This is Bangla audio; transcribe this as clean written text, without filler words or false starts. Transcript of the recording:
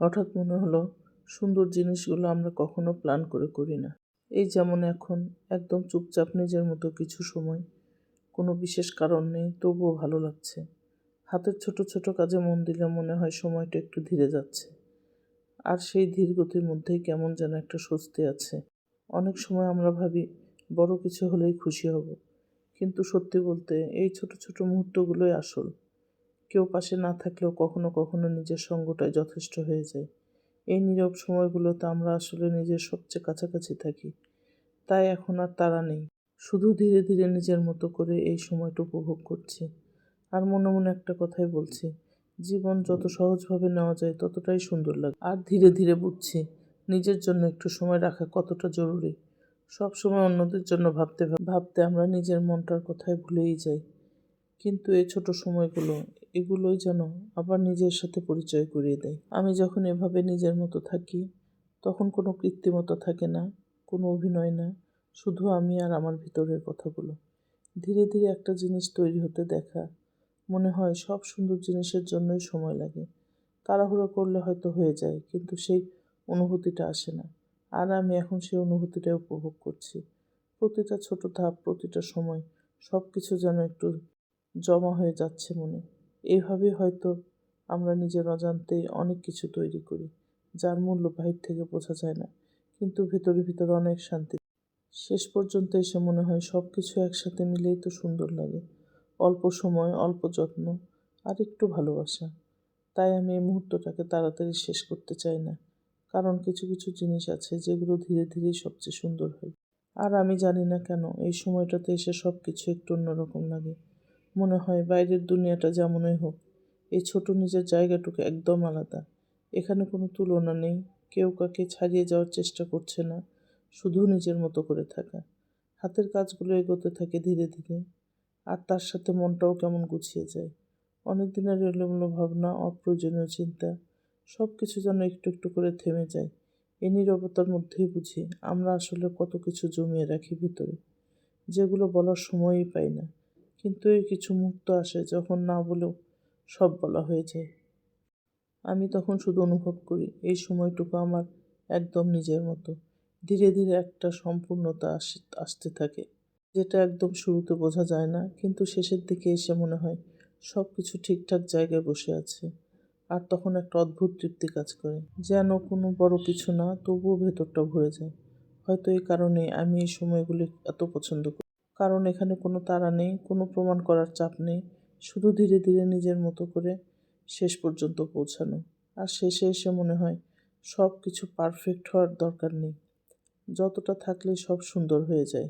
হঠাৎ মনে হলো সুন্দর জিনিসগুলো আমরা কখনো প্ল্যান করে করি না। এই যেমন এখন একদম চুপচাপ নিজের মতো কিছু সময়, কোনো বিশেষ কারণ নেই, তবুও ভালো লাগছে। হাতের ছোট ছোট কাজে মন দিলে মনে হয় সময়টা একটু ধীরে যাচ্ছে। আর সেই ধীর গতির মধ্যেই কেমন যেন একটা স্বস্তি আছে। অনেক সময় আমরা ভাবি বড় কিছু হলেই খুশি হব, কিন্তু সত্যি বলতে এই ছোট ছোট মুহূর্তগুলোই আসল। কেউ পাশে না থাকলেও কখনো কখনো নিজের সঙ্গটাই যথেষ্ট হয়ে যায়। এই নীরব সময়গুলোতে আমরা আসলে নিজের সবচেয়ে কাছাকাছি থাকি। তাই এখন আর তাড়া নেই, শুধু ধীরে ধীরে নিজের মতো করে এই সময়টা উপভোগ করছি। আর মনে মনে একটা কথাই বলছি, জীবন যত সহজভাবে নেওয়া যায় ততটাই সুন্দর লাগে। আর ধীরে ধীরে বুঝছি নিজের জন্য একটু সময় রাখা কতটা জরুরি। সব সময় অন্যদের জন্য ভাবতে ভাবতে আমরা নিজের মনটার কথাই ভুলেই যাই। কিন্তু এই ছোট সময়গুলো, এগুলোই যেন আবার নিজের সাথে পরিচয় করিয়ে দেয়। আমি যখন এভাবে নিজের মতো থাকি, তখন কোনো কৃত্রিমতা থাকে না, কোনো অভিনয় না, শুধু আমি আর আমার ভিতরের কথাগুলো। ধীরে ধীরে একটা জিনিস তৈরি হতে দেখা। মনে হয় সব সুন্দর জিনিসের জন্যই সময় লাগে। তাড়াহুড়ো করলে হয়তো হয়ে যায়, কিন্তু সেই অনুভূতিটা আসে না। আর আমি এখন সেই অনুভূতিটাই উপভোগ করছি। প্রতিটা ছোট ধাপ, প্রতিটা সময়, সব কিছু যেন একটু জমা হয়ে যাচ্ছে মনে। এইভাবেই হয়তো আমরা নিজের অজান্তেই অনেক কিছু তৈরি করি, যার মূল্য বাহির থেকে বোঝা যায় না, কিন্তু ভেতরে ভিতরে অনেক শান্তি। শেষ পর্যন্ত এসে মনে হয় সব কিছু একসাথে মিলেই তো সুন্দর লাগে। অল্প সময়, অল্প যত্ন, আর একটু ভালোবাসা। তাই আমি এই মুহূর্তটাকে তাড়াতাড়ি শেষ করতে চাই না, কারণ কিছু কিছু জিনিস আছে যেগুলো ধীরে ধীরেই সবচেয়ে সুন্দর হয়। আর আমি জানি না কেন এই সময়টাতে এসে সব কিছু একটু অন্যরকম লাগে। মনে হয় বাইরের দুনিয়াটা যেমনই হোক, এই ছোট নিজের জায়গাটুকু একদম আলাদা। এখানে কোনো তুলনা নেই, কেউ কাকে ছাড়িয়ে যাওয়ার চেষ্টা করছে না, শুধু নিজের মতো করে থাকা। হাতের কাজগুলো এগোতে থাকে ধীরে ধীরে, আর তার সাথে মনটাও কেমন গুছিয়ে যায়। অনেক দিনের এলোমেলো ভাবনা, অপ্রয়োজনীয় চিন্তা, সব কিছু যেন একটু একটু করে থেমে যায়। এই নীরবতার মধ্যেই বুঝি আমরা আসলে কত কিছু জমিয়ে রাখি ভিতরে, যেগুলো বলার সময়ই পাই না। কিন্তু এই কিছু মুহূর্ত আসে যখন না বলেও সব বলা হয়ে যায়। আমি তখন শুধু অনুভব করি এই সময়টুকু আমার একদম নিজের মতো। ধীরে ধীরে একটা সম্পূর্ণতা আসতে থাকে, যেটা একদম শুরুতে বোঝা যায় না, কিন্তু শেষের দিকে এসে মনে হয় সব কিছু ঠিকঠাক জায়গায় বসে আছে। আর তখন একটা অদ্ভুত তৃপ্তি কাজ করে, যেন কোনো বড় কিছু না, তবুও ভেতরটা ভরে যায়। হয়তো এই কারণে আমি এই সময়গুলি এত পছন্দ করি, কারণ এখানে কোনো তাড়া নেই, কোনো প্রমাণ করার চাপ নেই, শুধু ধীরে ধীরে নিজের মতো করে শেষ পর্যন্ত পৌঁছানো। আর শেষে এসে মনে হয় সব কিছু পারফেক্ট হওয়ার দরকার নেই, যতটা থাকলেই সব সুন্দর হয়ে যায়।